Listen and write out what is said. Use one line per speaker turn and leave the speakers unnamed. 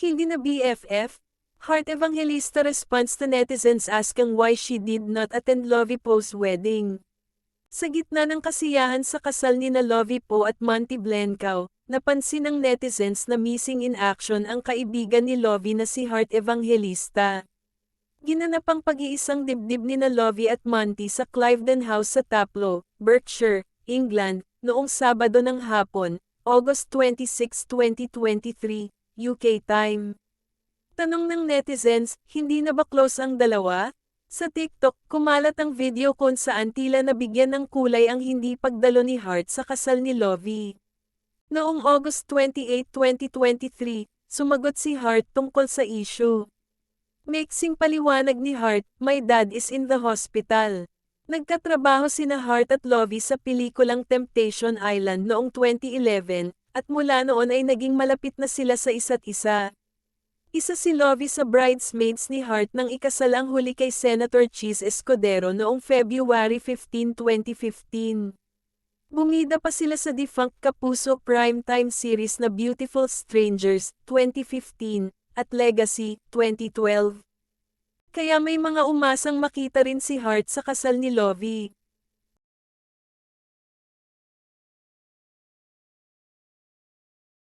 Hindi na BFF? Heart Evangelista responds to netizens asking why she did not attend Lovie Poe's wedding. Sa gitna ng kasiyahan sa kasal ni na Lovie Poe at Monty Blencowe, napansin ng netizens na missing in action ang kaibigan ni Lovie na si Heart Evangelista. Ginanap ang pag-iisang dibdib ni na Lovie at Monty sa Cliveden House sa Taplow, Berkshire, England, noong Sabado ng hapon, August 26, 2023, UK time. Tanong ng netizens, hindi na ba close ang dalawa? Sa TikTok, kumalat ang video kung saan tila nabigyan ng kulay ang hindi pagdalo ni Heart sa kasal ni Lovie. Noong August 28, 2023, sumagot si Heart tungkol sa issue. Mixing paliwanag ni Heart, "My dad is in the hospital." Nagkatrabaho sina Heart at Lovie sa pelikulang Temptation Island noong 2011, at mula noon ay naging malapit na sila sa isa't isa. Isa si Lovie sa bridesmaids ni Heart nang ikasal ang huli kay Senator Chis Escudero noong February 15, 2015. Bumida pa sila sa defunct Kapuso primetime series na Beautiful Strangers, 2015, at Legacy, 2012. Kaya may mga umasang makita rin si Heart sa kasal ni Lovie.